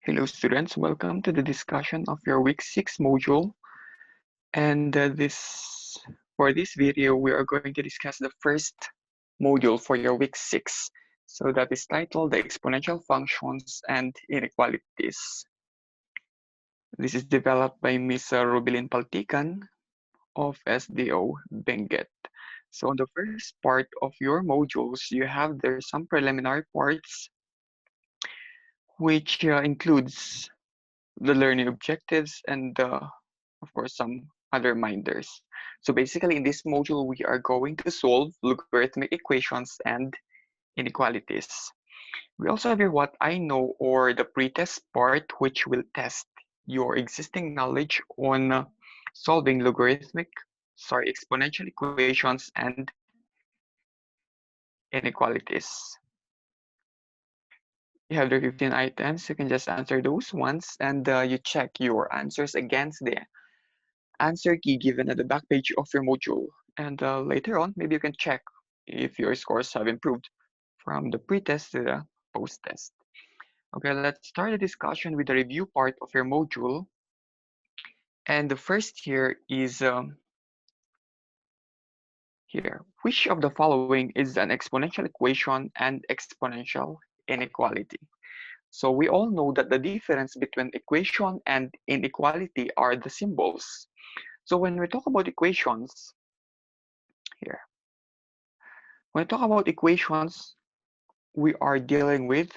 Hello students, welcome to the discussion of your week 6 module. And for this video, we are going to discuss the first module for your week 6. So that is titled The Exponential Functions and Inequalities. This is developed by Ms. Rubilin Paltikan of SDO Benguet. So on the first part of your modules, you have there some preliminary parts which includes the learning objectives and of course some other reminders. So basically in this module we are going to solve logarithmic equations and inequalities. We also have here what I know or the pretest part, which will test your existing knowledge on solving exponential equations and inequalities. You have the 15 items, you can just answer those once and you check your answers against the answer key given at the back page of your module. And later on, maybe you can check if your scores have improved from the pre-test to the post-test. Okay, let's start the discussion with the review part of your module. And the first here is here. Which of the following is an exponential equation and exponential inequality? So we all know that the difference between equation and inequality are the symbols. So when we talk about equations, here, when we talk about equations, we are dealing with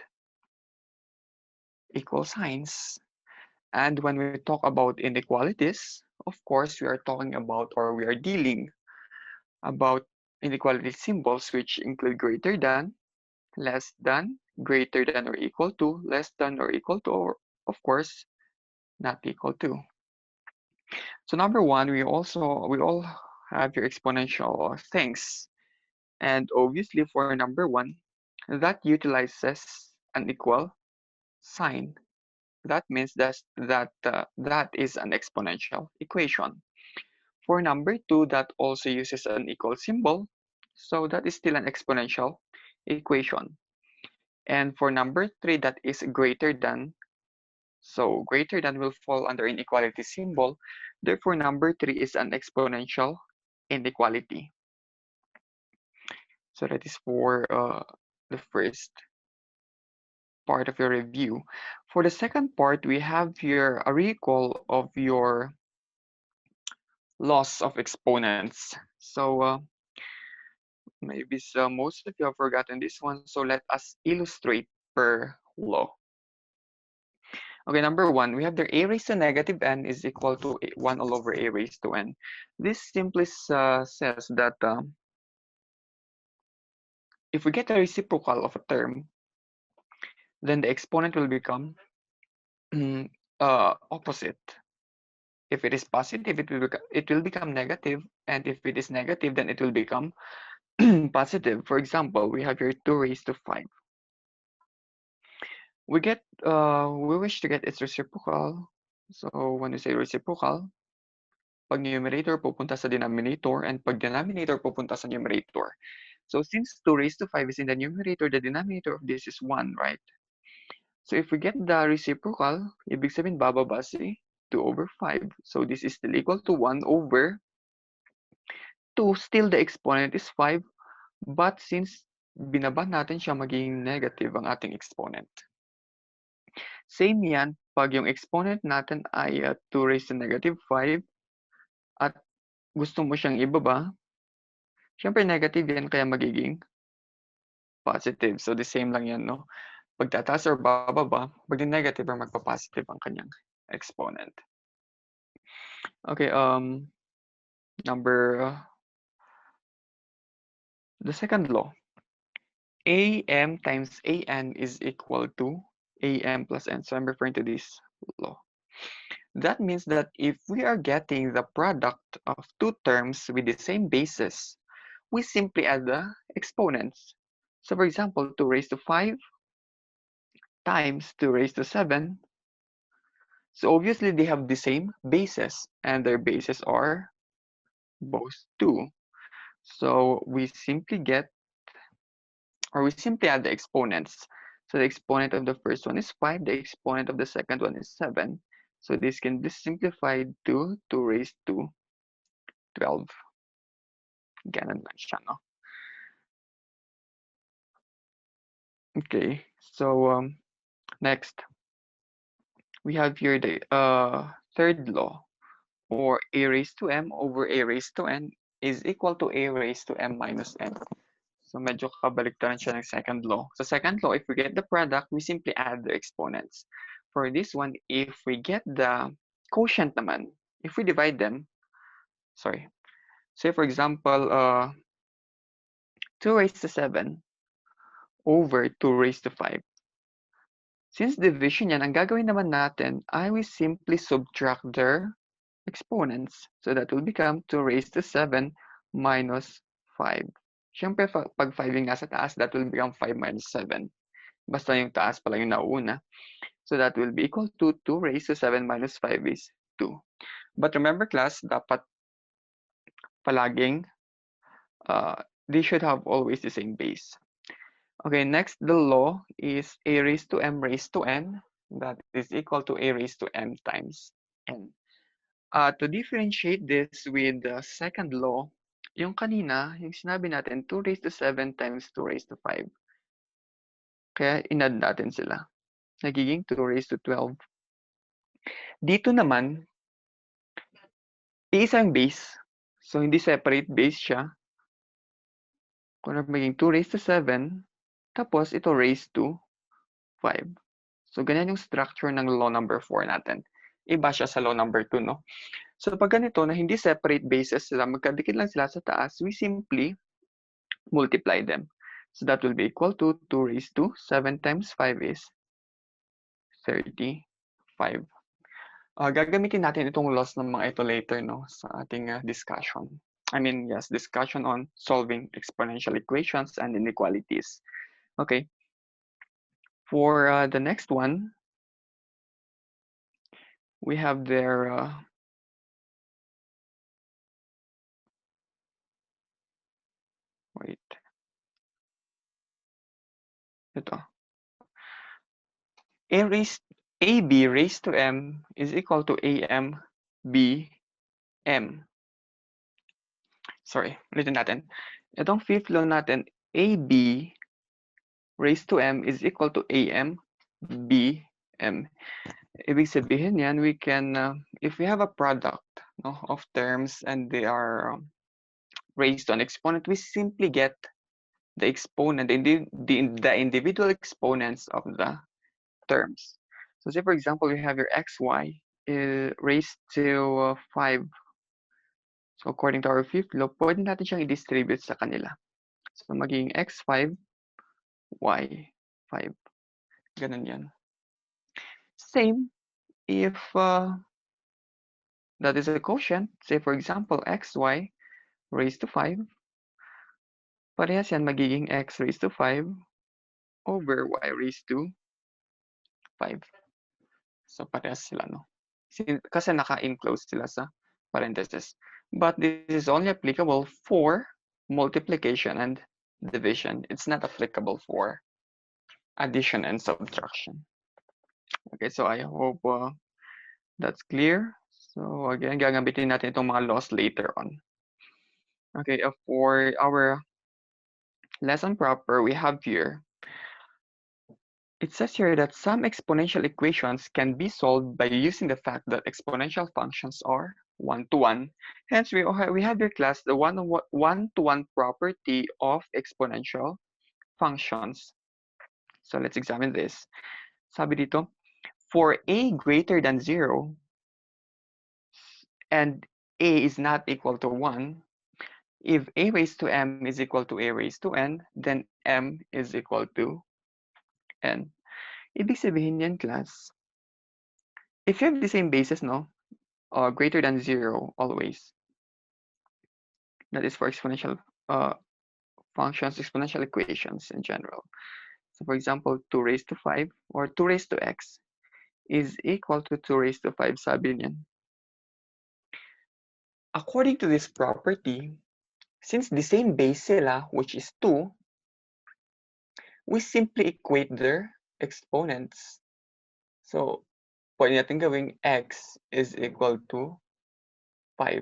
equal signs. And when we talk about inequalities, of course, we are talking about or we are dealing about inequality symbols which include greater than, less than, greater than or equal to, less than or equal to, or of course, not equal to. So number one, we all have your exponential things. And obviously for number one, that utilizes an equal sign. That means that is an exponential equation. For number two, that also uses an equal symbol, so that is still an exponential equation. And for number three, that is greater than, so greater than will fall under inequality symbol. Therefore, number three is an exponential inequality. So that is for the first part of your review. For the second part, we have here a recall of your laws of exponents. So maybe most of you have forgotten this one. So let us illustrate per law. Okay, number one, we have the a raised to negative n is equal to 1 all over a raised to n. This simply says that if we get a reciprocal of a term, then the exponent will become opposite. If it is positive, it will become negative, and if it is negative, then it will become positive. For example, we have here 2 raised to 5. We wish to get its reciprocal. So when we say reciprocal, pag numerator pupunta sa denominator, and pag denominator pupunta sa numerator. So since 2 raised to 5 is in the numerator, the denominator of this is 1, right? So if we get the reciprocal, ibig sabihin bababa si 2 over 5. So this is still equal to 1 over 2. Still the exponent is 5. But since binaba natin siya, magiging negative ang ating exponent. Same yan pag yung exponent natin ay 2 raised to negative 5 at gusto mo siyang ibaba, syempre negative yan kaya magiging positive. So the same lang yan, no? Pag tataas or bababa, maging negative or magpa-positive ang kanyang exponent. Okay, the second law. AM times AN is equal to AM plus N. So I'm referring to this law. That means that if we are getting the product of two terms with the same basis, we simply add the exponents. So for example, 2 raised to 5 times 2 raised to 7. So obviously they have the same bases, and their bases are both 2. So we simply add the exponents. So the exponent of the first one is 5, the exponent of the second one is 7. So this can be simplified to 2 raised to 12. Ganun lang siya, no? Okay, so next, we have here the third law, or a raised to m over a raised to n is equal to a raised to m minus n. So medyo kabaliktaran siya ng second law. So second law, if we get the product, we simply add the exponents. For this one, if we get the quotient naman, if we divide them, sorry, say for example, 2 raised to 7 over 2 raised to 5. Since division yan, ang gagawin naman natin ay we simply subtract their exponents. So that will become 2 raised to 7 minus 5. Siyempre, pag 5 yung nasa taas, that will become 5 minus 7. Basta yung taas pala yung nauuna. So that will be equal to 2 raised to 7 minus 5 is 2. But remember class, dapat palaging they should have always the same base. Okay, next, the law is a raised to m raised to n. That is equal to a raised to m times n. To differentiate this with the second law, yung kanina, yung sinabi natin, 2 raised to 7 times 2 raised to 5. Kaya inad natin sila. Nagiging 2 raised to 12. Dito naman, iisa yung base. So, hindi separate base siya. Kung magiging 2 raised to 7, tapos ito raised to 5. So, ganyan yung structure ng law number 4 natin. Iba siya sa law number 2, no? So, pag ganito na hindi separate bases sila, magkadikit lang sila sa taas, we simply multiply them. So, that will be equal to 2 raised to 7 times 5 is 35. Gagamitin natin itong laws ng mga ito later, no, sa ating discussion. Discussion on solving exponential equations and inequalities. Okay. For the next one, we have their wait. Ito. AB raised to m is equal to am b m. Sorry, ulitin natin. Itong fifth law natin, AB raised to m is equal to am b m. Ibig sabihin yan, we can, if we have a product, no, of terms and they are raised to an exponent, we simply get the exponent, the individual exponents of the terms. So say for example, you have your xy raised to 5. So according to our fifth law, pwede natin siyang i-distribute sa kanila. So magiging x5, y5. Ganun yan. Same if that is a quotient. Say for example, xy raised to 5. Parehas yan, magiging x raised to 5 over y raised to 5. So parehas sila, no? Kasi naka-enclose sila sa parentheses. But this is only applicable for multiplication and division. It's not applicable for addition and subtraction. Okay, so I hope that's clear. So again, gagamitin natin itong mga laws later on. Okay, for our lesson proper, we have here, it says here that some exponential equations can be solved by using the fact that exponential functions are one-to-one. Hence, we have your class, the one-to-one property of exponential functions. So let's examine this. Sabi dito, for a greater than 0 and a is not equal to 1, if a raised to m is equal to a raised to n, then m is equal to n. Ibig sabihin yan, class, if you have the same basis, no, greater than 0 always, that is for exponential functions, exponential equations in general. So for example, 2 raised to 5 or 2 raised to x is equal to 2 raised to 5, sabi niyan. According to this property, since the same base sila, which is 2, we simply equate their exponents. So, pwede natin gawing x is equal to 5.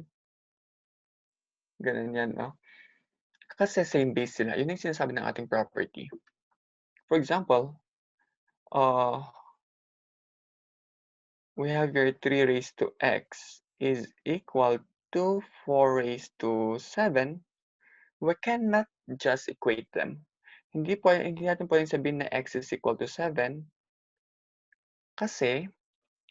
Ganun yan, no? Kasi same base sila. Yun yung sinasabi ng ating property. For example, we have here 3 raised to x is equal to 4 raised to 7. We cannot just equate them. Hindi natin pwedeng sabihin na x is equal to 7 kasi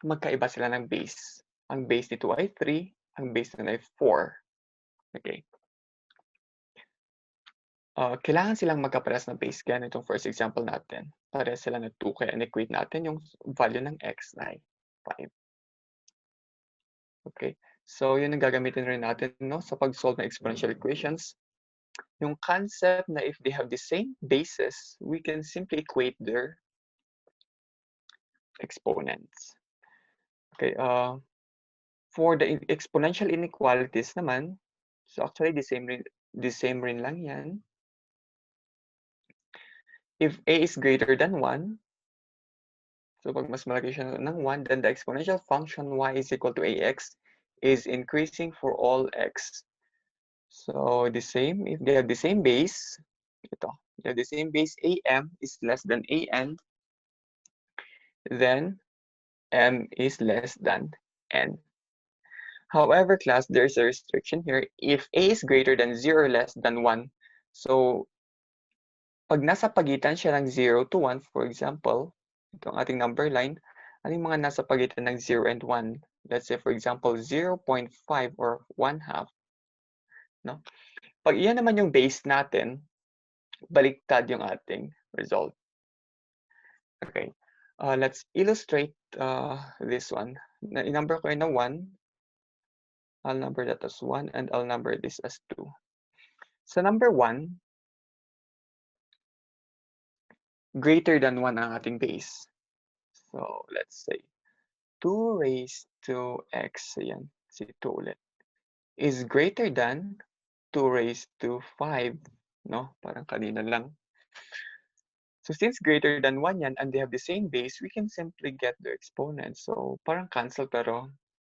magkaiba sila ng base. Ang base nito ay 3, ang base nito ay 4. Okay. Kailangan silang magkaparehas ng base. Kaya itong first example natin, parehas sila ng 2. Kaya in-equate natin yung value ng x na ay 5. Okay. So, yun ang gagamitin rin natin, no, sa pag-solve ng exponential equations. Yung concept na if they have the same bases, we can simply equate their exponents. Okay. For the exponential inequalities naman, so actually the same rin lang yan. If a is greater than 1, so pag mas malaki siya ng 1, then the exponential function y is equal to ax is increasing for all x. So the same, if they have the same base, ito, they have the same base, am is less than an, then m is less than n. However, class, there's a restriction here. If a is greater than 0 or less than 1, so pag nasa pagitan siya ng 0 to 1, for example, itong ating number line, ano yung mga nasa pagitan ng 0 and 1? Let's say, for example, 0.5 or 1/2. No? Pag iyan naman yung base natin, baliktad yung ating result. Okay. Let's illustrate this one. I-number ko na 1. I'll number that as 1 and I'll number this as 2. So number 1, greater than 1 ang ating base. So let's say 2 raised to x, ayan, si 2 ulit, is greater than 2 raised to 5, no? Parang kanina lang. So since greater than 1 yan and they have the same base, we can simply get their exponents. So parang cancel pero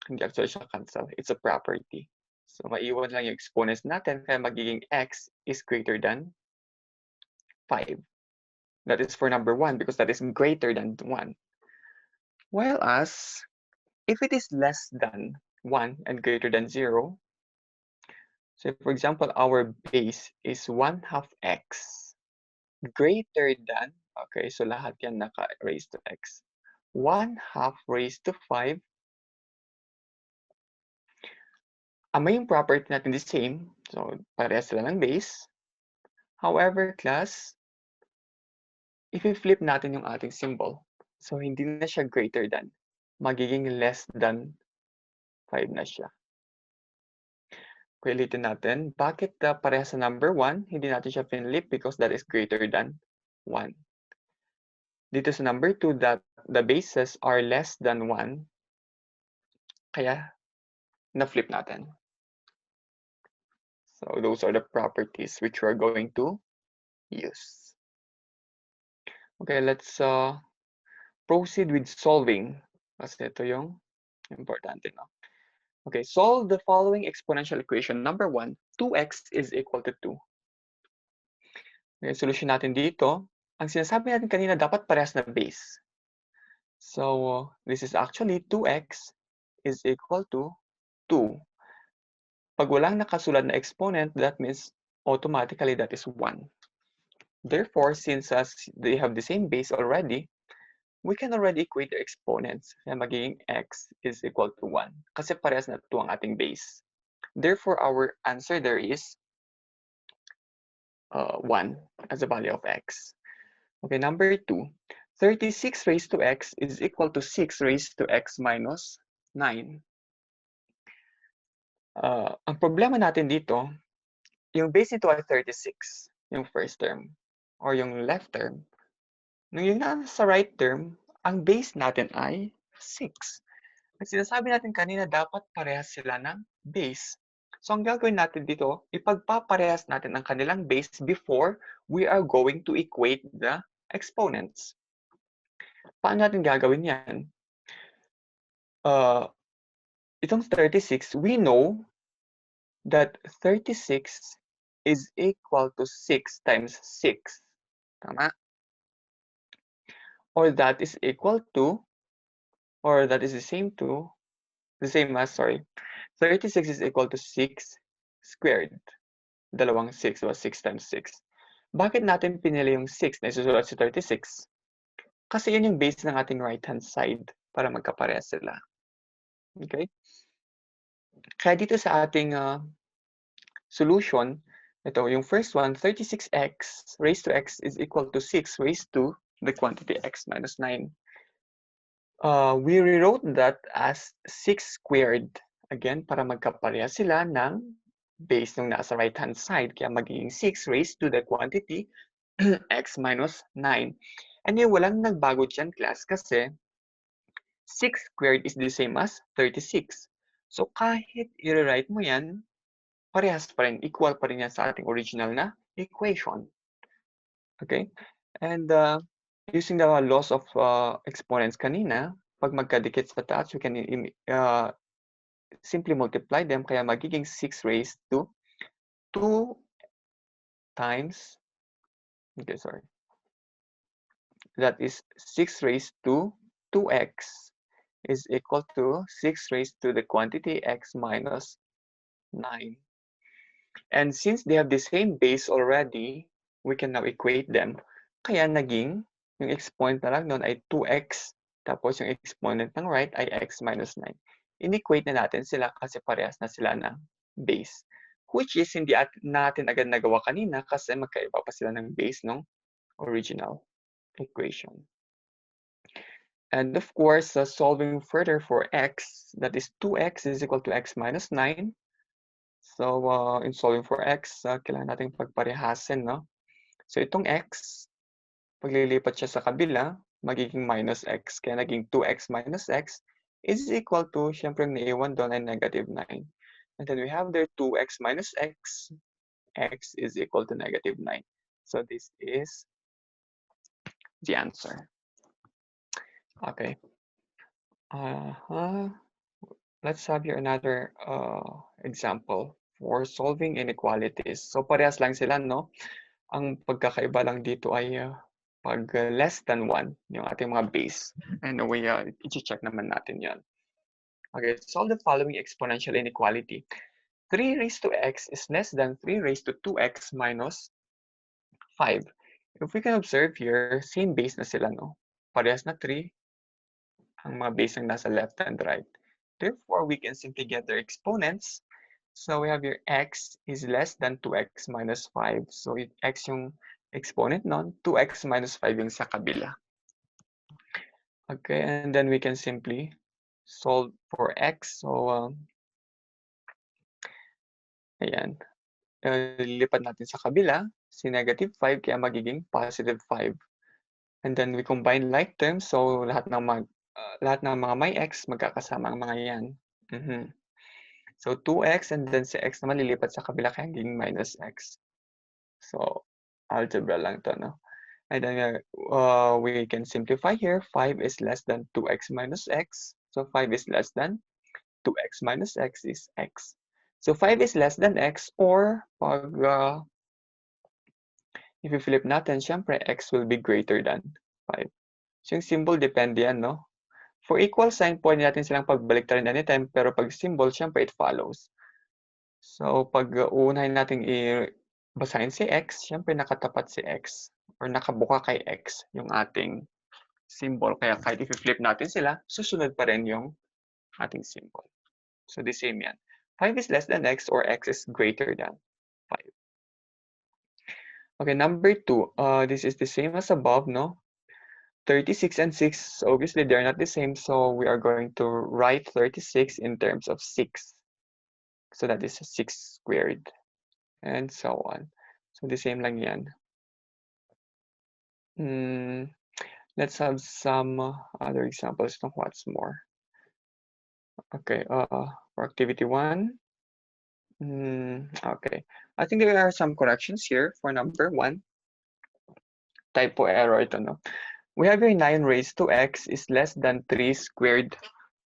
hindi actually siya cancel. It's a property. So maiwan lang yung exponents natin kaya magiging x is greater than 5. That is for number 1 because that is greater than 1. Whereas, if it is less than 1 and greater than 0, so for example, our base is 1/2 x greater than, okay, so lahat yan naka-raised to x. 1/2 raised to 5. Ama yung property natin the same, so parehas sila ng base. However, class, if i-flip natin yung ating symbol, so hindi na siya greater than, magiging less than 5 na siya. Ulitin natin, bakit parehas sa number 1, hindi natin siya pinlip because that is greater than 1. Dito sa number 2, that the bases are less than 1, kaya na-flip natin. So those are the properties which we're going to use. Okay, let's proceed with solving. Kasi ito yung importante, no? Okay, solve the following exponential equation. Number 1, 2x is equal to 2. Okay, solution natin dito. Ang sinasabi natin kanina, dapat parehas na base. So this is actually 2x is equal to 2. Pag walang nakasulat na exponent, that means automatically that is 1. Therefore, since they have the same base already, we can already equate the exponents. Kaya magiging x is equal to 1. Kasi parehas na 2 ang ating base. Therefore, our answer there is 1 as a value of x. Okay, number 2. 36 raised to x is equal to 6 raised to x minus 9. Ang problema natin dito, yung base nito ay 36, yung first term, or yung left term. Nung yung nasa right term, ang base natin ay 6. Ang sinasabi natin kanina, dapat parehas sila ng base. So ang gagawin natin dito, ipagpaparehas natin ang kanilang base before we are going to equate the exponents. Paano natin gagawin yan? Itong 36, we know that 36 is equal to 6 times 6. Tama? Or that is equal to, or that is the same as, 36 is equal to 6 squared. Dalawang 6, diba? 6 times 6. Bakit natin pinili yung 6 na isusulat sa 36? Kasi yun yung base ng ating right-hand side para magkaparehas sila. Okay? Kaya dito sa ating solution, ito yung first one, 36x raised to x is equal to 6 raised to the quantity x minus 9. We rewrote that as 6 squared. Again, para magkapareha sila ng base nung nasa right-hand side. Kaya magiging 6 raised to the quantity x minus 9. And yung walang nagbago dyan, class, kasi 6 squared is the same as 36. So kahit i-rewrite mo yan, parehas pa rin, equal pa rin yan sa ating original na equation. Okay? And using the laws of exponents kanina, pag magkadikit sa taas, we can simply multiply them. Kaya magiging 6 raised to 2 times, okay, sorry. That is 6 raised to 2x is equal to 6 raised to the quantity x minus 9. And since they have the same base already, we can now equate them. Kaya naging, yung exponent na lang nun ay 2x, tapos yung exponent ng right ay x minus 9. In-equate na natin sila kasi parehas na sila ng base. Which is hindi natin agad nagawa kanina kasi magkaiba pa sila ng base ng original equation. And of course, solving further for x, that is 2x is equal to x minus 9. So, in solving for x, kailangan nating pagparehasin, no? So, itong x, paglilipat siya sa kabila, magiging minus x. Kaya naging 2x minus x is equal to, syempre yung naiwan doon ay negative 9. And then we have there 2x minus x. X is equal to negative 9. So, this is the answer. Okay. Let's have here another example for solving inequalities. So parehas lang sila, no? Ang pagkakaiba lang dito ay pag less than 1, yung ating mga base. And we i-check naman natin yan. Okay, solve the following exponential inequality. 3 raised to x is less than 3 raised to 2x minus 5. If we can observe here, same base na sila, no? Parehas na 3. Ang mga base ang nasa left and right. Therefore, we can simply get their exponents. So we have here x is less than 2x minus 5. So x yung exponent nun, 2x minus 5 yung sa kabila. Okay, and then we can simply solve for x. So, ayan. Lilipat natin sa kabila, si negative 5, kaya magiging positive 5. And then we combine like terms, so lahat ng mga may x, magkakasama ang mga yan. So 2x and then si x naman lilipat sa kabila kaya naging minus x. So algebra lang to, no? And then we can simplify here. 5 is less than 2x minus x. So 5 is less than 2x minus x is x. So 5 is less than x, or pag if you flip natin, syempre x will be greater than 5. So yung symbol depende yan, no? For equal sign, pwede natin silang pagbalik-tarin anytime, pero pag symbol, syempre it follows. So, pag uunahin natin basahin si x, syempre nakatapat si x or nakabuka kay x yung ating symbol. Kaya kahit i-flip natin sila, susunod pa rin yung ating symbol. So, the same yan. 5 is less than x or x is greater than 5. Okay, number 2. This is the same as above, no? 36 and 6, obviously they're not the same, so we are going to write 36 in terms of 6. So that is 6 squared, and so on. So the same lang yan. Let's have some other examples of what's more. Okay, for activity 1. Okay, I think there are some corrections here for number 1. Typo error ito, no? we have your 9 raised to x is less than 3 squared.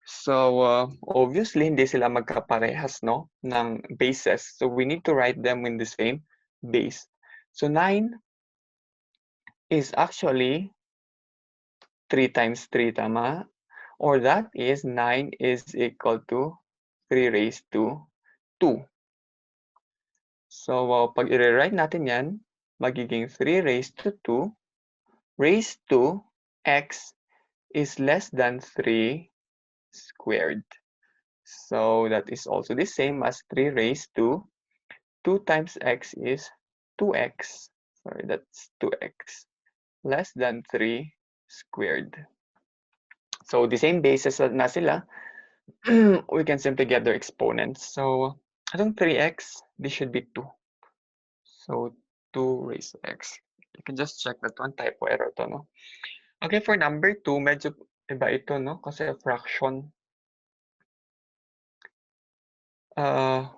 So, obviously, hindi sila magkaparehas, no, ng bases. So, we need to write them in the same base. So, 9 is actually 3 times 3, tama? Or that is 9 is equal to 3 raised to 2. So, pag i-rewrite natin yan, magiging 3 raised to 2 raised to x is less than 3 squared. So, that is also the same as 3 raised to 2 times x is 2x. Sorry, that's 2x less than 3 squared. So, the same bases na sila. We can simply get their exponents. So, itong 3x, this should be 2. So, 2 raised to x. You can just check that one, typo error to, no? Okay, for number 2, medyo iba ito, no? Kasi fraction.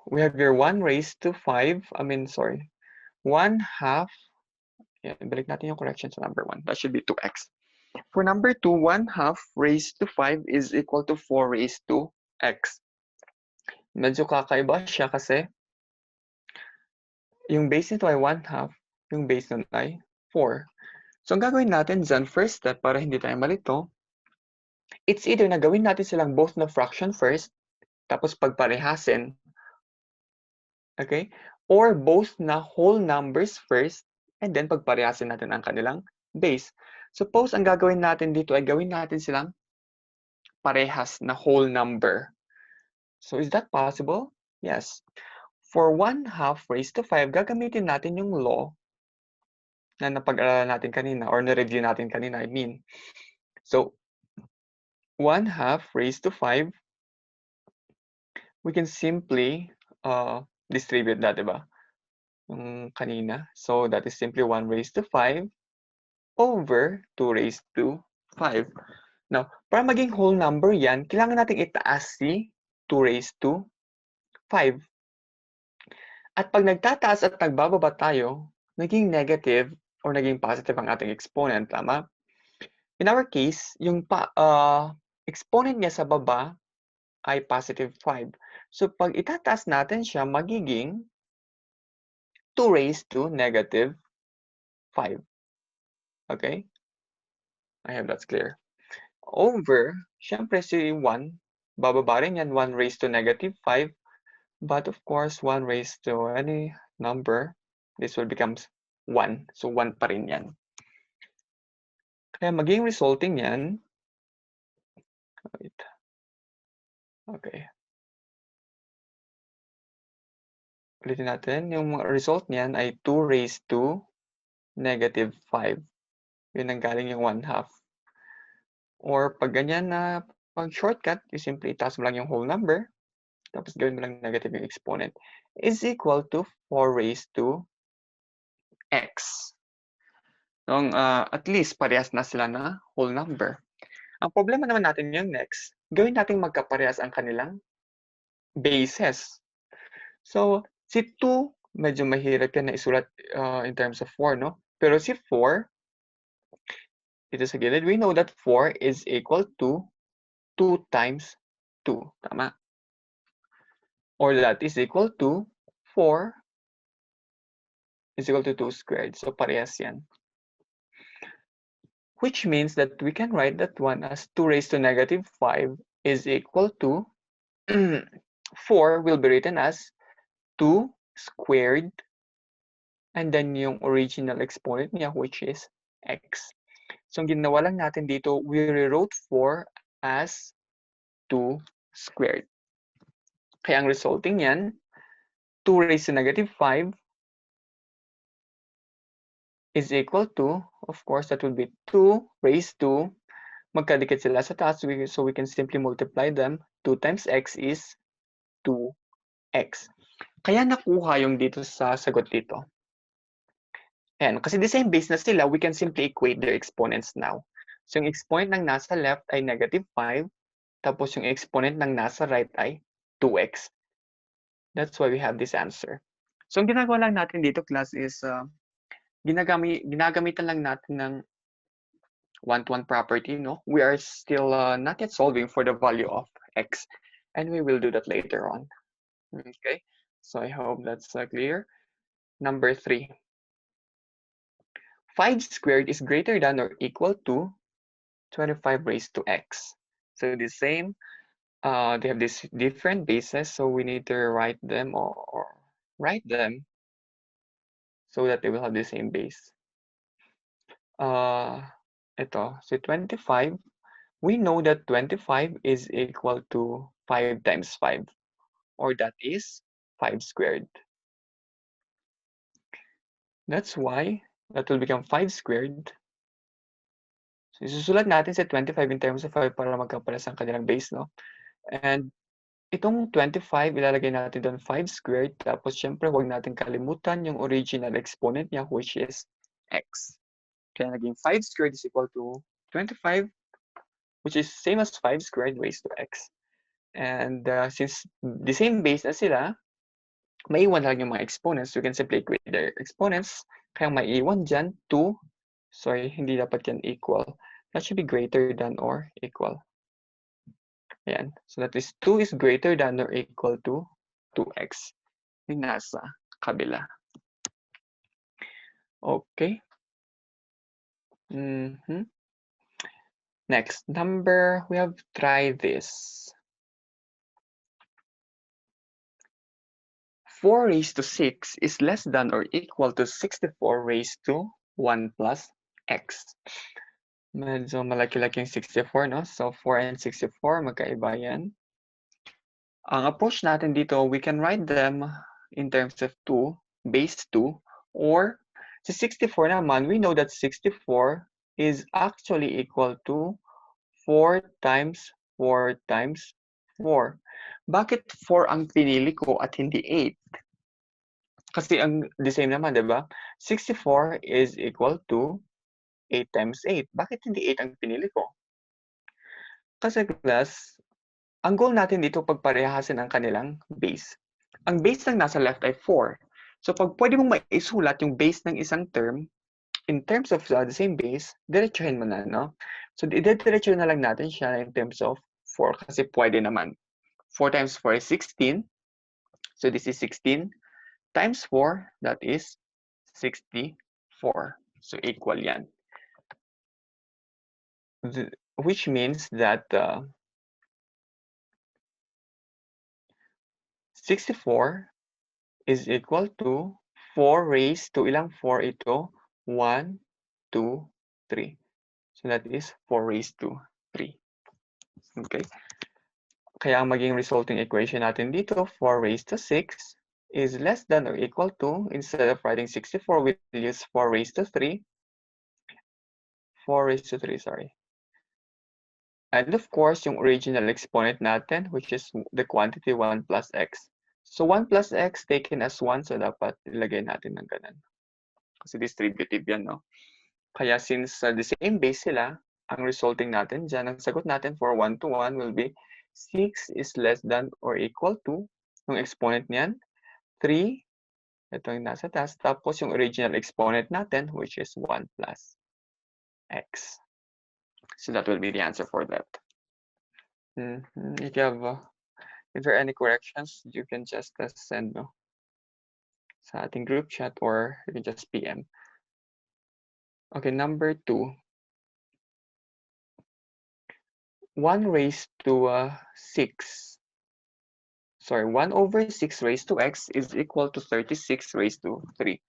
We have your 1 raised to 5. 1/2. Yeah, balik natin yung correction sa number 1. That should be 2x. For number 2, 1/2 raised to 5 is equal to 4 raised to x. Medyo kakaiba siya kasi yung base nito ay 1/2, yung base nun ay 4. So, ang gagawin natin dyan, first step, para hindi tayo malito, it's either na gawin natin silang both na fraction first, tapos pagparehasin, okay? Or both na whole numbers first, and then pagparehasin natin ang kanilang base. Suppose ang gagawin natin dito ay gawin natin silang parehas na whole number. So, is that possible? Yes. For 1/2 raised to 5, gagamitin natin yung law na napag-aralan natin kanina or na-review natin kanina, I mean. So, 1/2 raised to 5, we can simply distribute that, diba? Yung kanina. So, that is simply 1 raised to 5 over 2 raised to 5. Now, para maging whole number yan, kailangan natin itaas si 2 raised to 5. At pag nagtataas at nagbababa tayo, naging negative or naging positive ang ating exponent, tama? In our case, yung exponent niya sa baba ay positive 5. So, pag itataas natin siya, magiging 2 raised to negative 5. Okay? I hope that's clear. Over, syempre si 1, bababa rin yan, 1 raised to negative 5. But of course, 1 raised to any number, this will become 1. So, 1 pa rin yan. Kaya maging resulting yan, wait. Okay. Ulitin natin, yung result niyan ay 2 raised to negative 5. Yun ang galing yung 1/2. Or pag ganyan na pag shortcut, you simply itaas mo lang yung whole number, tapos gawin mo lang negative yung exponent, is equal to 4 raised to x. So, at least parehas na sila na whole number. Ang problema naman natin yung next, gawin natin magkaparehas ang kanilang bases. So, si 2, medyo mahirap yan na isulat in terms of 4, no? Pero si 4, dito sa gilid, we know that 4 is equal to 2 times 2. Tama? Or that is equal to 4 is equal to 2 squared. So, parehas yan. Which means that we can write that one as 2 raised to negative 5 is equal to 4 will be written as 2 squared and then yung original exponent niya, which is x. So, ang ginawa lang natin dito, we rewrote 4 as 2 squared. Kaya ang resulting yan, 2 raised to negative 5 is equal to, of course, that would be 2 raised to, magkadikit sila sa taas, so we can simply multiply them. 2 times x is 2x. Kaya nakuha yung dito sa sagot dito. Ayan, kasi the same base na sila, we can simply equate their exponents now. So yung exponent ng nasa left ay negative 5, tapos yung exponent ng nasa right ay 2x. That's why we have this answer. So ang ginagawa lang natin dito, class, is ginagamitan lang natin ng one-to-one property, no? We are still not yet solving for the value of x, and we will do that later on. Okay, so I hope that's clear. Number 3. 5 squared is greater than or equal to 25 raised to x. So the same, they have these different bases, so we need to write them or write them so that they will have the same base. Ito, so 25, we know that 25 is equal to 5 times 5, or that is 5 squared. That's why that will become 5 squared. So isusulat natin sa 25 in terms of 5 para magkapares ang kanilang base, no? And itong 25, ilalagay natin doon 5 squared, tapos syempre huwag natin kalimutan yung original exponent niya, which is x. Kaya naging 5 squared is equal to 25, which is same as 5 squared raised to x. And since the same base na sila, maiwan lang yung mga exponents. You can simply equate their exponents. Kaya maiwan dyan, 2. Sorry, hindi dapat yan equal. That should be greater than or equal. Ayan. So that is 2 is greater than or equal to 2x. Yung nasa kabila. Okay. Next, we have tried this. 4 raised to 6 is less than or equal to 64 raised to 1 plus x. Medyo malaki-laki yung 64, no? So 4 and 64, magkaiba yan. Ang approach natin dito, we can write them in terms of 2, base 2, or sa 64 naman, we know that 64 is actually equal to 4 times 4 times 4. Bakit 4 ang pinili ko at hindi 8? Kasi ang the same naman, di ba? 64 is equal to 8 times 8. Bakit hindi 8 ang pinili ko? Kasi class, ang goal natin dito pagparehasin ang kanilang base. Ang base lang nasa left ay 4. So pag pwede mong maisulat yung base ng isang term, in terms of the same base, diretsuhin mo na, no? So diretso na lang natin siya in terms of 4 kasi pwede naman. 4 times 4 is 16. So this is 16 times 4, that is 64. So equal yan. Which means that 64 is equal to 4 raised to ilang 4 ito? 1, 2, 3. So that is 4 raised to 3. Okay? Kaya ang maging resulting equation natin dito, 4 raised to 6 is less than or equal to, instead of writing 64, we'll use 4 raised to 3. 4 raised to 3, sorry. And of course, yung original exponent natin, which is the quantity 1 plus x. So 1 plus x taken as 1, so dapat ilagay natin ng ganun. Kasi distributive yan, no? Kaya since the same base sila, ang resulting natin dyan, ang sagot natin for 1 to 1 will be 6 is less than or equal to, yung exponent niyan, 3, ito yung nasa taas, tapos yung original exponent natin, which is 1 plus x. So that will be the answer for that. If you have, if there are any corrections, you can just send no sa ating group chat or you can just PM. Okay, number 2. 1 raised to 6. Sorry, 1 over 6 raised to x is equal to 36 raised to 3.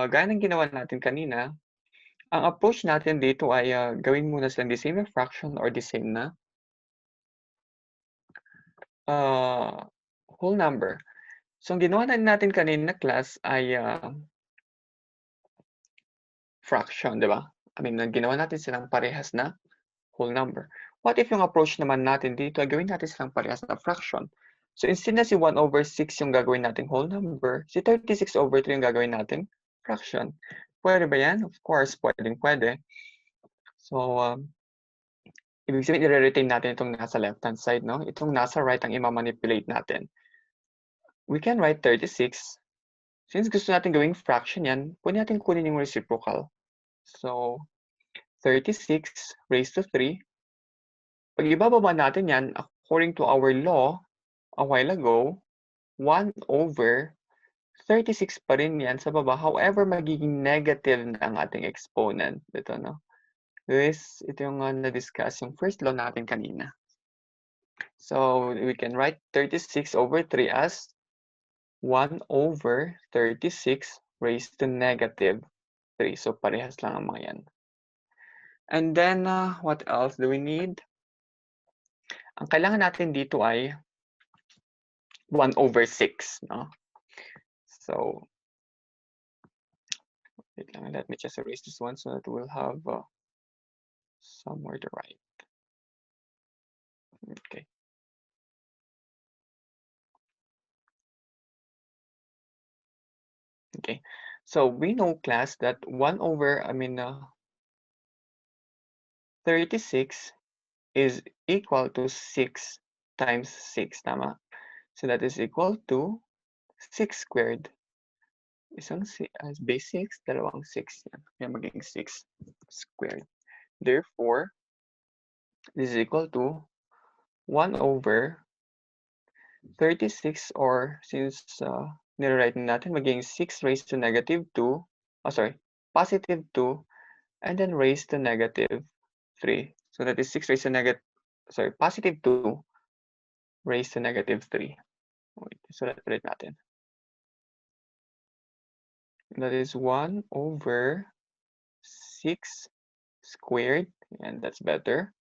Gaya ng ginawa natin kanina, ang approach natin dito ay gawin muna silang the same na fraction or the same na whole number. So, ang ginawa natin kanina class ay fraction, di ba? I mean, ginawa natin silang parehas na whole number. What if yung approach naman natin dito ay gawin natin silang parehas na fraction? So, instead na si 1 over 6 yung gagawin natin whole number, si 36 over 3 yung gagawin natin fraction. Pwede ba yan? Of course, pwede. So, ibig sabihin, i-retain natin itong nasa left-hand side, no? Itong nasa right ang ima-manipulate natin. We can write 36. Since gusto natin gawing fraction yan, pwede natin kunin yung reciprocal. So, 36 raised to 3. Pag ibababa natin yan, according to our law a while ago, 1 over 36 pa rin yan sa baba. However, magiging negative na ang ating exponent. Ito, no? Ito yung na-discuss yung first law natin kanina. So, we can write 36 over 3 as 1 over 36 raised to negative 3. So, parehas lang ang mga yan. And then, what else do we need? Ang kailangan natin dito ay 1 over 6, no? So, wait lang, let me just erase this one so that we'll have somewhere to write. Okay. Okay. So, we know, class, that 1 over, 36 is equal to 6 times 6, tama? So, that is equal to 6 squared. Isang base 6, dalawang 6 yan. Kaya magiging 6 squared. Therefore, this is equal to 1 over 36, or since nire-write natin, magiging 6 raised to negative 2, positive 2, and then raised to negative 3. So that is 6 raised to positive 2 raised to negative 3. So let's write natin. That is 1 over 6 squared, and that's better,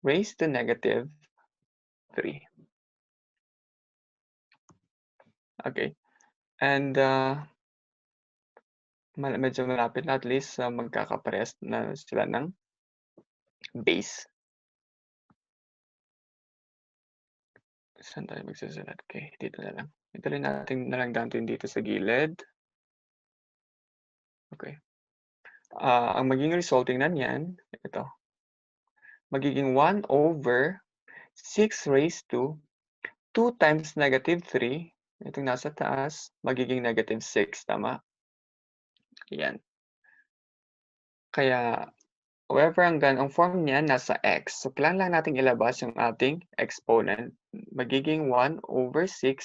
raised to negative 3. Okay. And medyo malapit na, at least magkakaparehas na sila ng base. Saan tayo magsusulat? Okay, dito na lang. Ituloy natin na lang natin dito sa gilid. Okay. Ang magiging resulting na niyan, ito. Magiging 1 over 6 raised to 2 times negative 3. Itong nasa taas, magiging negative 6, tama? Ayan. Kaya, however, ang form niya nasa x. So, kailangan lang natin ilabas yung ating exponent. Magiging 1 over 6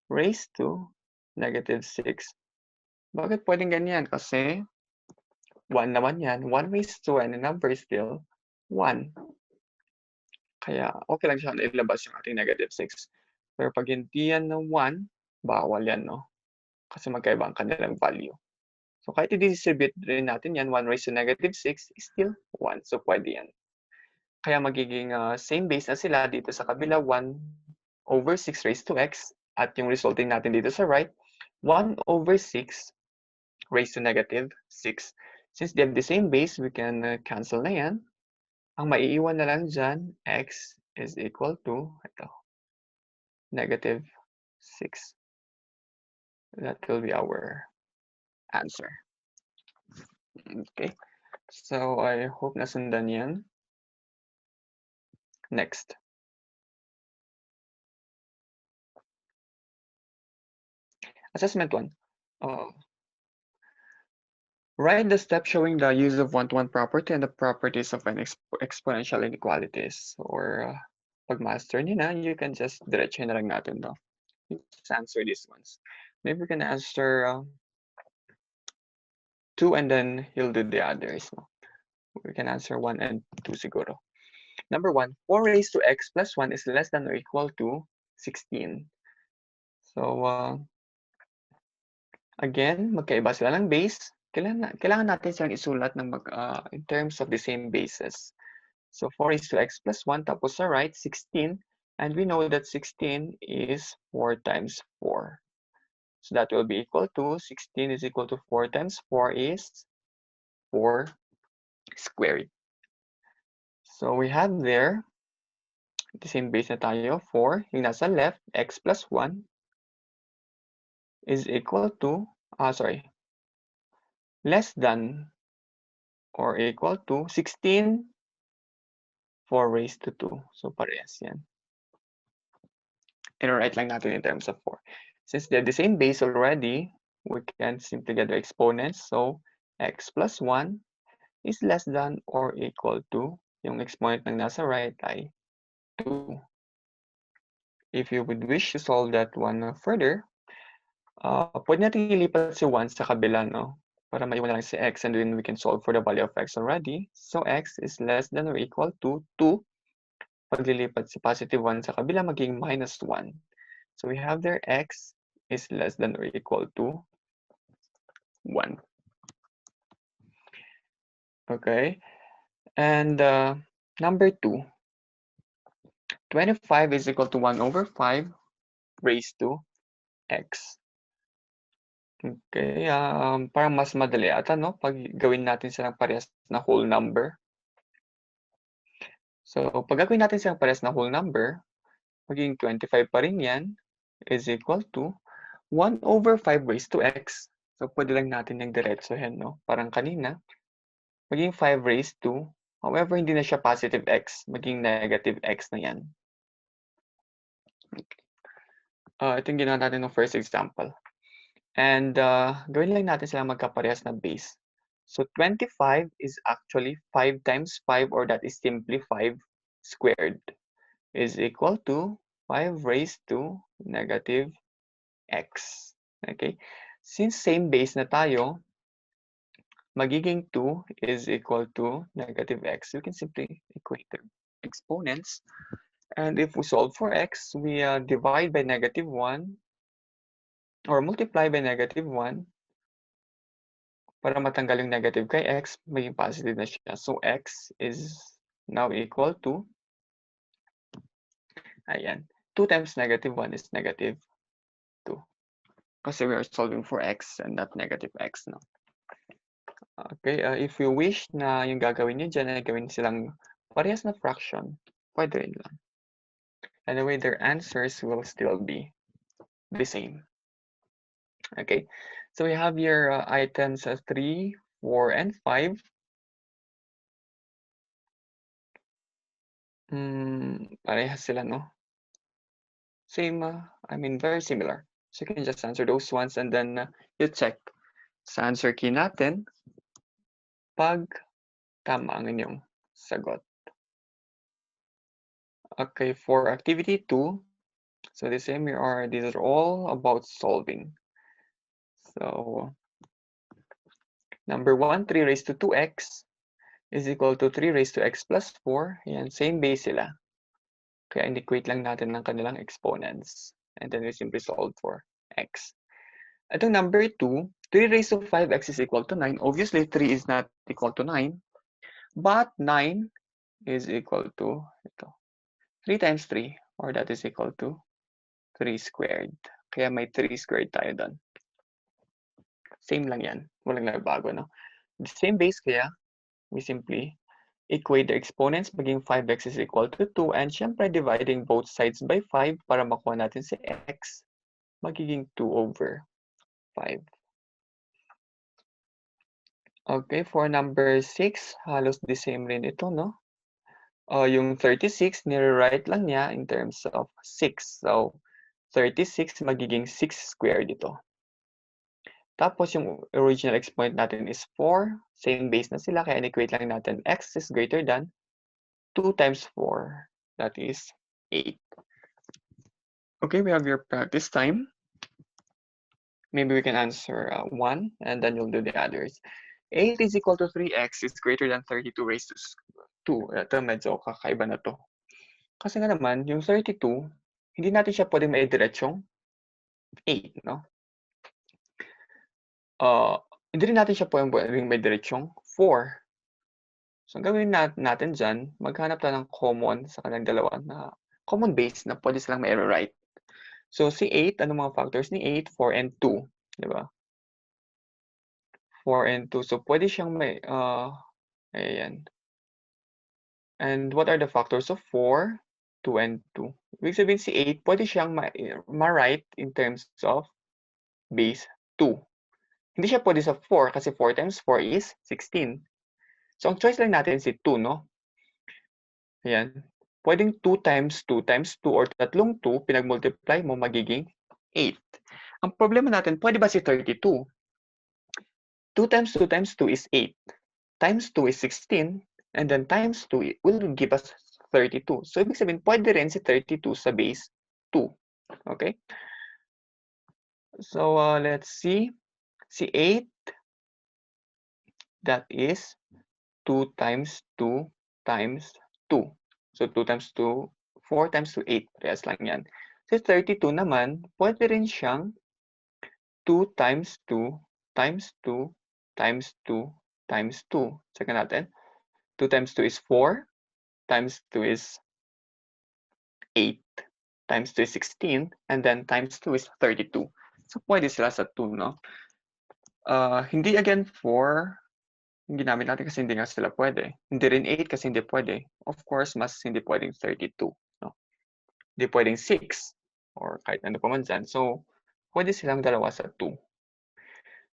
raised to negative 6. Bakit pwedeng ganyan? Kasi 1 naman yan. 1 raised to any number is still 1. Kaya okay lang siya na ilabas yung ating negative 6. Pero pag hindi yan ng 1, bawal yan, no? Kasi magkaiba ang kanilang value. So kahit i-distribute rin natin yan, 1 raised to negative 6 is still 1. So pwede yan. Kaya magiging same base na sila dito sa kabila, 1 over 6 raised to x. At yung resulting natin dito sa right, 1 over 6 raised to negative 6. Since they have the same base, we can cancel na yan. Ang maiiwan na lang dyan, x is equal to, ito, negative 6. That will be our answer. Okay. So, I hope nasundan yan. Next. Assessment 1. Write the step showing the use of one-to-one property and the properties of an exponential inequalities. Or pag master nyo na, you can just diretso na lang natin, no? Just answer these ones. Maybe we can answer 2 and then he'll do the others. No? We can answer 1 and 2 siguro. Number 1, 4 raised to x plus 1 is less than or equal to 16. So, again, magkaiba sila ng base. Kailangan natin silang isulat ng in terms of the same bases. So 4 raised to x plus 1, tapos sa right, 16. And we know that 16 is 4 times 4. So that will be equal to, 16 is equal to 4 times 4 is 4 squared. So we have there, the same base na tayo, 4. Yung nasa left, x plus 1 is equal to, less than or equal to 16, 4 raised to 2. So parehas yan. I-write lang natin in terms of 4. Since they have the same base already, we can simply get the exponents. So x plus 1 is less than or equal to, yung exponent ng nasa right ay 2. If you would wish to solve that one further, pwede natin ilipat si 1 sa kabila, no? Para maiwan na lang si x, and then we can solve for the value of x already. So x is less than or equal to 2. Paglilipat si positive 1 sa kabila, maging minus 1. So we have there x is less than or equal to 1. Okay, and number 2, 25 is equal to 1 over 5 raised to x. Okay, parang mas madali ata, no? Pag gawin natin silang parehas na whole number. So, pag gagawin natin silang parehas na whole number, maging 25 pa rin yan is equal to 1 over 5 raised to x. So, pwede lang natin yung diretsohin, no? Parang kanina, maging 5 raised to, however, hindi na siya positive x, maging negative x na yan. Okay. Ito yung ginawa natin ng first example. And gawin lang natin sila magkaparehas na base. So 25 is actually 5 times 5, or that is simply 5 squared, is equal to 5 raised to negative x. Okay? Since same base na tayo, magiging 2 is equal to negative x. You can simply equate the exponents. And if we solve for x, we divide by negative 1 or multiply by negative 1 para matanggal yung negative kay x, maging positive na siya. So x is now equal to, ayan, 2 times negative 1 is negative 2. Kasi we are solving for x and not negative x, no? Okay, if you wish na yung gagawin niyo dyan ay gawin silang parehas na fraction, pwede rin lang. Anyway, their answers will still be the same. Okay, so we have your items 3, 4, and 5. Parehas sila, no? Same, I mean, very similar. So you can just answer those ones and then you check sa answer key natin pag tama ang inyong sagot. Okay, for activity 2, so the same, these are all about solving. So number 1, 3 raised to 2x is equal to 3 raised to x plus 4. Yan, same base sila. Kaya inequate lang natin ng kanilang exponents. And then we simply solve for x. Itong number 2, 3 raised to 5x is equal to 9. Obviously, 3 is not equal to 9. But 9 is equal to ito, 3 times 3, or that is equal to 3 squared. Kaya may 3 squared tayo doon. Same lang yan. Walang nagbago, no? The same base, kaya we simply equate the exponents, maging 5x is equal to 2, and syempre dividing both sides by 5 para makuha natin si x, magiging 2 over 5. Okay, for number 6, halos the same rin ito, no? Yung 36, nire-write lang niya in terms of 6. So, 36 magiging 6 squared ito. Tapos yung original exponent natin is 4. Same base na sila, kaya inequate lang natin x is greater than 2 times 4. That is 8. Okay, we have your practice time. Maybe we can answer 1, and then you'll do the others. 8 is equal to 3x is greater than 32 raised to 2. Ito medyo kakaiba na to. Kasi nga naman, yung 32, hindi natin siya pwedeng maidiretsong 8, no? Hindi rin natin siya pwedeng maidiretsong 4. So, ang gawin natin dyan, maghanap tayo ng common sa kanilang dalawa na common base na pwede silang ma-write. So, si 8, ano mga factors ni 8? 4 and 2. Di ba? 4 and 2. So, pwede siyang may, ayan. And what are the factors of 4, 2, and 2? Ibig sabihin si 8, pwede siyang ma-write in terms of base 2. Hindi siya pwede sa 4 kasi 4 times 4 is 16. So, ang choice lang natin si 2, no? Ayan. Pwedeng 2 times 2 times 2 or tatlong 2, pinag-multiply mo, magiging 8. Ang problema natin, pwede ba si 32? 2 times 2 times 2 is 8. times 2 is 16, and then times 2 will give us 32. So, ibig sabihin, pwede rin si 32 sa base 2. Okay? So, let's see. Si 8, that is 2 times 2 times 2. So, 2 times 2, 4 times 2, 8. Parehas lang yan. Si 32 naman, pwede rin siyang 2 times 2 times 2 times 2 times 2. Check natin. 2 times 2 is 4, times 2 is 8, times 2 is 16, and then times 2 is 32. So, pwede sila sa 2, no? Hindi again 4, yung ginamit natin kasi hindi nga sila pwede. Hindi rin 8 kasi hindi pwede. Of course, mas hindi pwedeng 32. No? Hindi pwedeng 6 or kahit ano pa man dyan. So, pwede silang dalawa sa 2.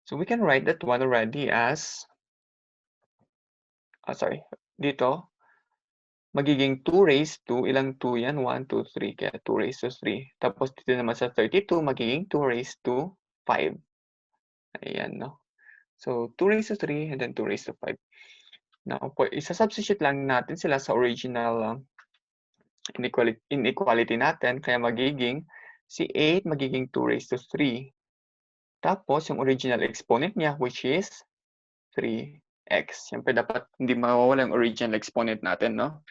So, we can write that one already as, dito, magiging 2 raised to, ilang 2 yan? 1, 2, 3. Kaya 2 raised to 3. Tapos dito naman sa 32, magiging 2 raised to 5. Ayan, no? So, 2 raised to 3 and then 2 raised to 5. Now, isa-substitute lang natin sila sa original inequality natin. Kaya magiging si 8 magiging 2 raised to 3. Tapos, yung original exponent niya, which is 3x. Siyempre, dapat hindi mawawala yung original exponent natin, no?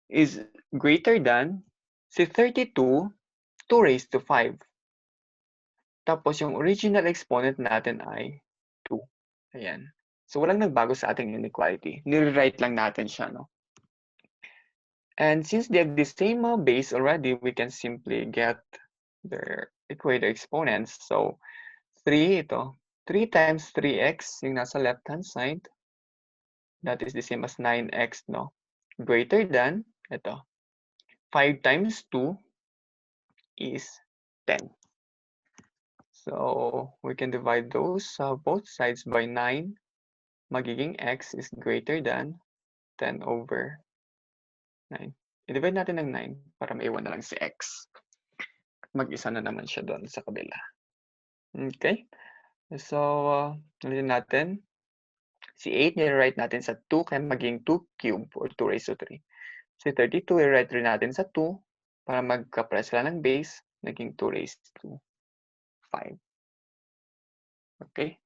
Is greater than si 32, 2 raised to 5. Tapos, yung original exponent natin ay 2. Ayan. So, walang nagbago sa ating inequality. Nire-write lang natin siya, no? And since they have the same base already, we can simply get their equator exponents. So, 3 ito. 3 times 3x, yung nasa left-hand side, that is the same as 9x, no? Greater than, ito, 5 times 2 is 10. So, we can divide those both sides by 9. Magiging x is greater than 10 over 9. I-divide natin ng 9 para maiwan na lang si x. Mag-isa na naman siya doon sa kabila. Okay? So, ulitin natin. Si 8, nire-write natin sa 2, kaya magiging 2 cube or 2 raised to 3. Si 32, i-write rin natin sa 2, para magka-press sila ng base, naging 2 raised to 5. Okay?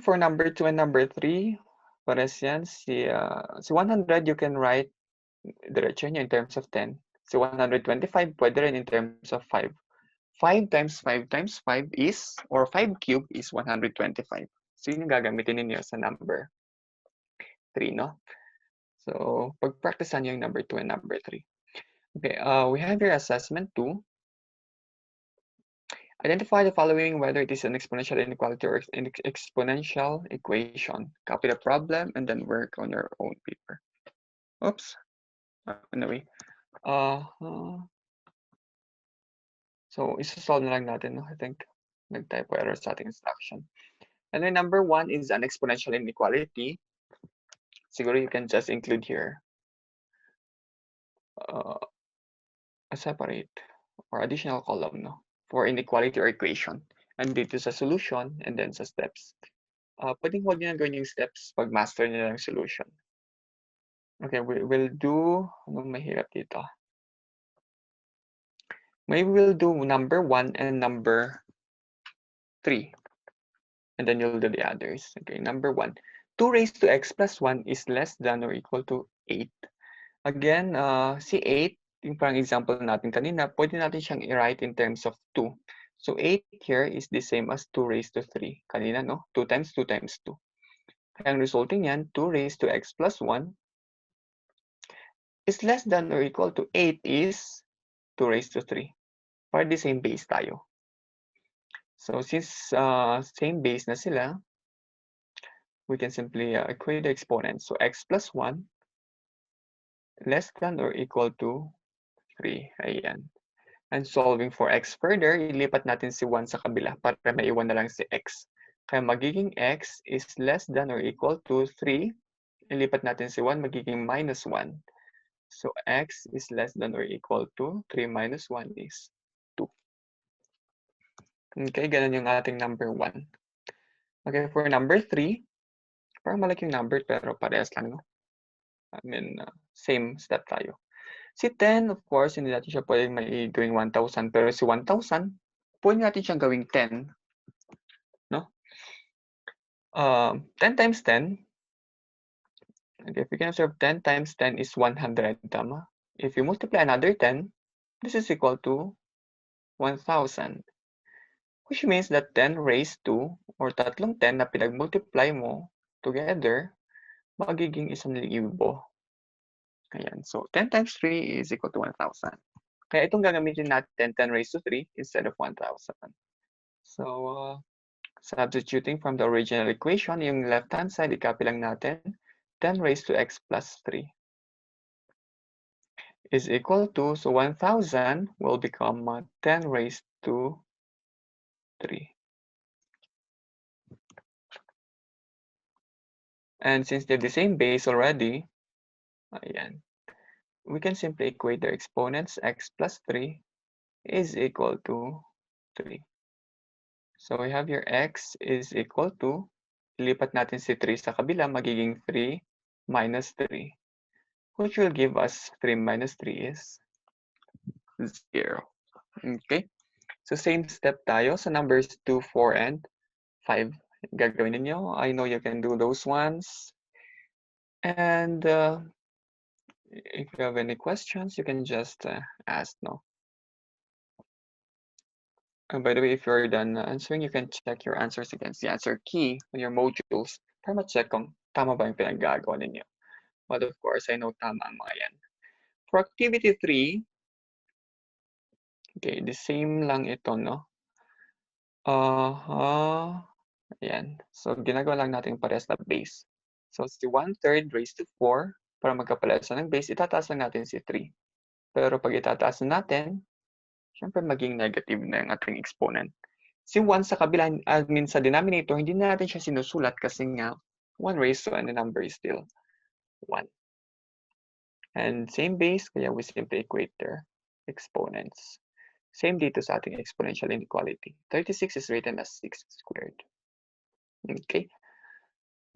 For number 2 and number 3, pares yan. Si 100, you can write diretso niya in terms of 10. Si 125, pwede rin in terms of 5. 5 times 5 times 5 is, or 5 cube is 125. So, yun yung gagamitin ninyo sa number 3, no? So, pag-practicean nyo yung number 2 and number 3. Okay, we have your assessment 2. Identify the following, whether it is an exponential inequality or an exponential equation. Copy the problem and then work on your own paper. Oops. Anyway. So, isa-solve na lang natin, no? I think nag-typo error sa ating instruction. And then number 1 is an exponential inequality. Siguro you can just include here a separate or additional column, no? For inequality or equation. And dito sa solution and then sa steps. Pwedeng huwag nyo na gawin yung steps pag master nyo ng solution. Okay, we'll do, anong mahirap dito? Maybe we'll do number 1 and number 3. And then you'll do the others. Okay, number 1. 2 raised to x plus 1 is less than or equal to 8. Again, si 8, yung parang example natin kanina, pwede natin siyang i-write in terms of 2. So 8 here is the same as 2 raised to 3. Kanina, no? 2 times 2 times 2. Kaya ang resulting yan, 2 raised to x plus 1 is less than or equal to 8 is 2 raised to 3. Para the same base tayo. So since same base na sila, we can simply equate the exponents. So x plus 1 less than or equal to 3. Ayan. And solving for x further, ilipat natin si 1 sa kabila para maiwan na lang si x. Kaya magiging x is less than or equal to 3. Ilipat natin si 1, magiging minus 1. So x is less than or equal to 3 minus 1 is 2. Okay, ganun yung ating number 1. Okay, for number 3, Parang malaki yung number pero parehas lang, no? I mean, same step tayo. Si 10, of course, hindi natin siya pwedeng gawing 1,000. Pero si 1,000, pwede natin siyang gawing 10. No? 10 times 10. Okay, if we can observe 10 times 10 is 100, tama? If you multiply another 10, this is equal to 1,000. Which means that 10 raised to, or tatlong 10 na pinag-multiply mo together, magiging 1,000. Ayan. So, 10 times 3 is equal to 1,000. Kaya itong gagamitin natin 10 raised to 3 instead of 1,000. So, substituting from the original equation, yung left-hand side, i-copy lang natin. 10 raised to x plus 3 is equal to, so 1,000 will become 10 raised to 3. And since they're the same base already, ayan, we can simply equate their exponents. X plus 3 is equal to 3. So we have your x is equal to, lipat natin si 3 sa kabila, magiging 3 minus 3. Which will give us 3 minus 3 is 0. Okay? So same step tayo sa numbers 2, 4, and 5. Gagawin ninyo. I know you can do those ones. And if you have any questions, you can just ask, no? By the way, if you're done answering, you can check your answers against the answer key on your modules para ma-check kung tama ba yung pinaggagawa ninyo. But of course, I know tama ang mga yan. For activity 3, okay, the same lang ito, no? Ayan. So, ginagawa lang natin parehas na base. So, si 1/3 raised to 4, para magkaparehas ng base, itataas lang natin si 3. Pero pag itataas na natin, syempre maging negative na yung ating exponent. Si 1 sa kabila, I mean sa denominator, hindi na natin siya sinusulat kasi nga 1 raised to and the number is still 1. And same base, kaya we simply equate their exponents. Same dito sa ating exponential inequality. 36 is written as 6 squared. Okay.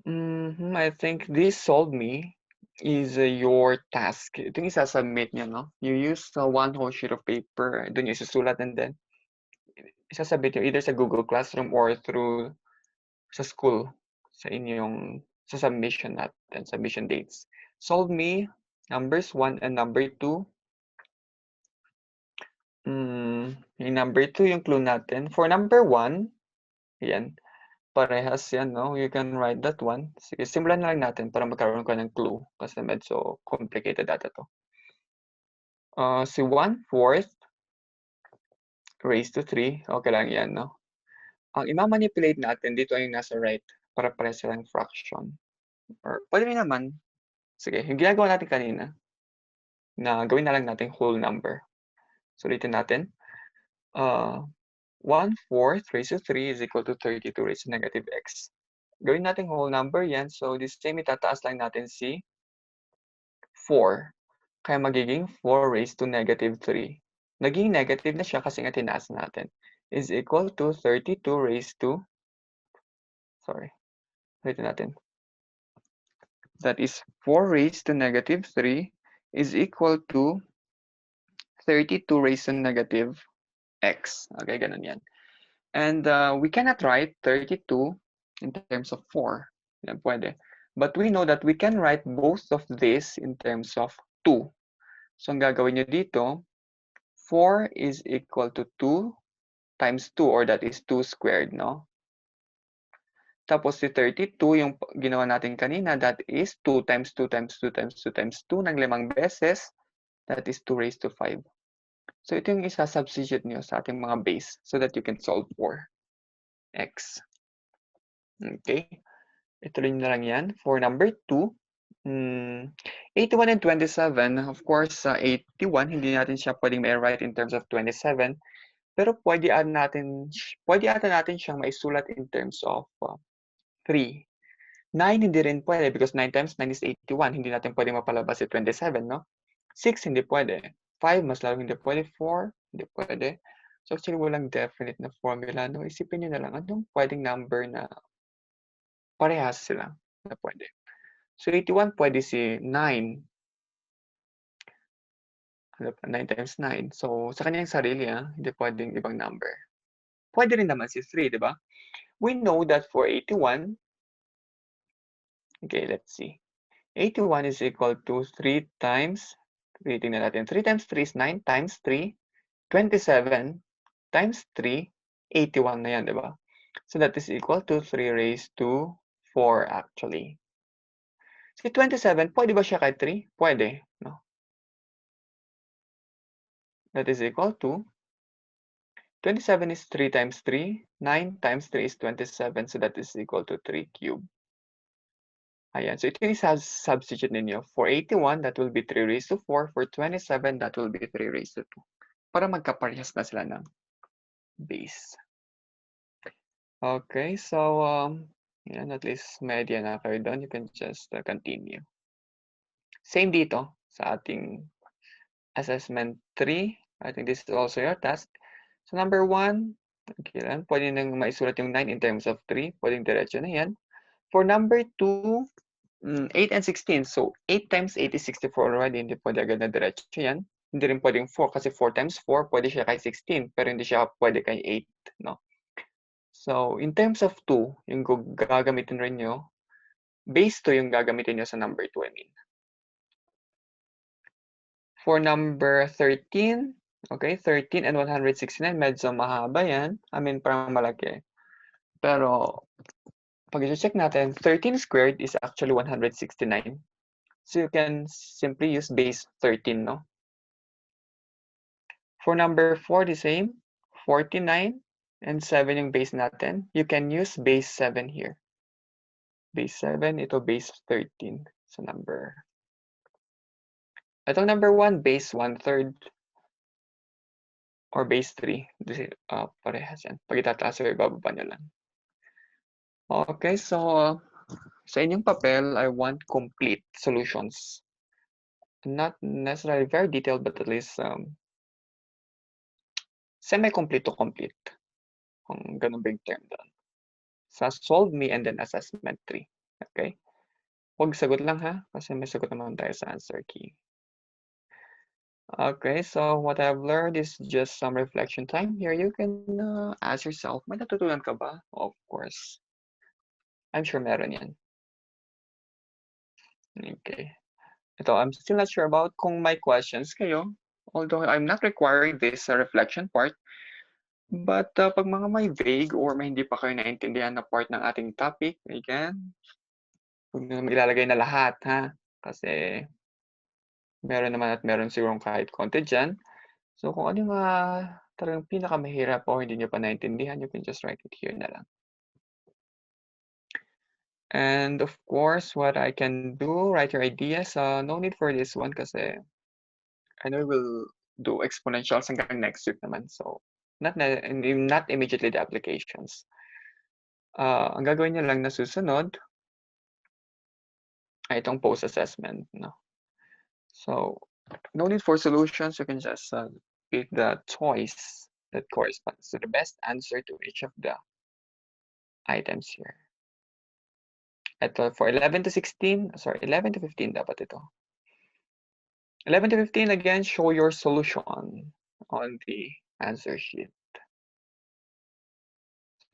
I think this solve me is your task. Ito yung isasubmit niya, no? You use one whole sheet of paper, doon yung isusulat, and then isasubmit nyo either sa Google Classroom or through sa school, sa inyong sa submission natin, submission dates. Solve me numbers 1 and number 2. Yung number 2 yung clue natin. For number 1, ayan, parehas yan, no? You can write that one. Sige, simulan na lang natin para magkaroon ka ng clue kasi medyo complicated data to. Si 1/4 raised to 3, okay lang yan, no? Ang ima-manipulate natin dito ay nasa right para pares silang fraction. Or pwede rin naman, sige, yung ginagawa natin kanina, na gawin na lang natin whole number. So, ulitin natin. 1/4 raised to 3 is equal to 32 raised to negative x. Gawin natin whole number yan. So, this same itataas lang natin si 4. Kaya magiging 4 raised to negative 3. Naging negative na siya kasi nga tinaas natin. Is equal to 32 raised to, sorry, ulitin natin. That is 4 raised to negative 3 is equal to 32 raised to negative x. Okay, ganun yan. And we cannot write 32 in terms of 4. Yan, pwede. But we know that we can write both of this in terms of 2. So, ang gagawin nyo dito, 4 is equal to 2 times 2, or that is 2 squared, no? Tapos si 32, yung ginawa natin kanina, that is 2 times 2 times 2 times 2 times 2 ng 5 beses. That is 2 raised to 5. So, ito yung isa-substitute nyo sa ating mga base so that you can solve for x. Okay. Ituloy na lang yan. For number 2, 81 and 27, of course, 81, hindi natin siya pwedeng ma-write in terms of 27. Pero pwede ata natin siyang maisulat in terms of 3. 9, hindi rin pwede because 9 times 9 is 81. Hindi natin pwede mapalabas si 27, no? 6, hindi pwede. 5, mas lalo hindi pwede. 4, hindi pwede. So, actually, walang definite na formula. No? Isipin nyo na lang, anong pwedeng number na parehas sila. na pwede. So 81 pwede si 9. Ano pa, 9 times 9. So sa kanyang sarili, hindi pwedeng ibang number. Pwede rin naman si 3, di ba? We know that for 81, okay, let's see. 81 is equal to 3 times, tingnan natin, 3 times 3 is 9 times 3, 27 times 3, 81 na yan, di ba? So that is equal to 3 raised to 4 actually. Si 27, pwede ba siya kay 3? Pwede, no? That is equal to 27 is 3 times 3, 9 times 3 is 27, so that is equal to 3 cubed. Ayan, so ito yung substitute ninyo. For 81, that will be 3 raised to 4. For 27, that will be 3 raised to 2. Para magkaparehas na sila ng base. Okay, so yan, at least may idea na kayo doon. You can just continue. Same dito sa ating assessment 3. I think this is also your task. So number 1, okay lang, pwede nang maisulat yung 9 in terms of 3. Pwedeng diretso na yan. For number 2, 8 and 16. So 8 times 8 is 64 already. Hindi pwede agad na diretso yan. Hindi rin pwedeng 4 kasi 4 times 4 pwede siya kay 16 pero hindi siya pwede kay 8, no? So in terms of 2, yung gagamitin rin nyo, base 2 yung gagamitin nyo sa number 2, I mean. For number 13, okay, 13 and 169, medyo mahaba yan. I mean, parang malaki. Pero pag i-check natin, 13 squared is actually 169. So you can simply use base 13, no? For number 4, the same. 49 and 7 yung base natin. You can use base 7 here. Base 7, ito base 13 sa number. Itong number 1, base 1/3 or base 3. Parehas yan. Pag itataas o ibababa nyo lang. Okay, so sa inyong papel, I want complete solutions. Not necessarily very detailed, but at least semi-complete to complete. Kung ganun ba yung term doon. Sa solve me and then assessment 3. Okay? Huwag sagot lang ha, kasi may sagot naman tayo sa answer key. Okay, so what I've learned is just some reflection time. Here you can ask yourself, may natutunan ka ba? Of course. I'm sure meron yan. Okay. Ito, I'm still not sure about kung may questions kayo. Although I'm not requiring this reflection part. But pag mga may vague or may hindi pa kayo naintindihan na part ng ating topic, again, huwag nyo ilalagay na lahat ha. Kasi meron naman at meron sigurong kahit konti dyan. So kung ano yung talagang pinakamahirap o hindi nyo pa naintindihan, you can just write it here na lang. And of course, what I can do, write your ideas. No need for this one kasi I know we'll do exponentials hanggang next week naman. So not immediately the applications. Ang gagawin nyo lang na susunod ay itong post-assessment. No? So no need for solutions. You can just pick the choice that corresponds to the best answer to each of the items here. Ito for 11 to 16, sorry, 11 to 15 dapat ito. 11 to 15, again, show your solution on the answer sheet.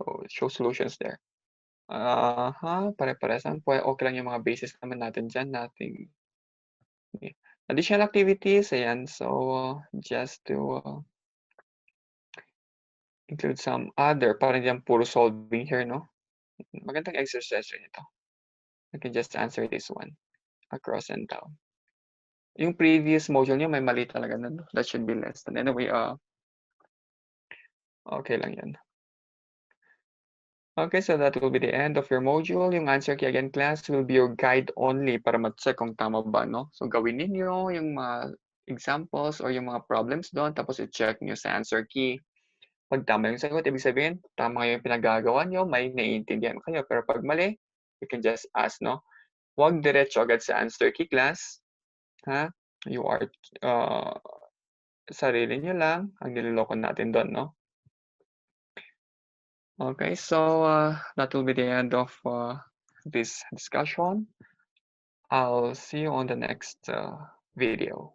So show solutions there. Pare-pares lang. Okay lang yung mga basis naman natin dyan. Nothing. Okay. Additional activities, ayan. So just to include some other, parang dyan puro solving here, no? Magandang exercise rin ito. You can just answer this one across and down. Yung previous module nyo, may mali talaga na. That should be less than. Anyway, okay lang yan. Okay, so that will be the end of your module. Yung answer key again class will be your guide only para ma-check kung tama ba, no? So gawin ninyo yung mga examples or yung mga problems doon, tapos i-check nyo sa answer key. Pag tama yung sagot, ibig sabihin, tama yung pinagagawa nyo, may naiintindihan kayo. Pero pag mali, you can just ask, no? Huwag diretso agad sa answer key class. Ha? You are, sarili nyo lang ang niloloko natin doon, no? Okay, so that will be the end of this discussion. I'll see you on the next video.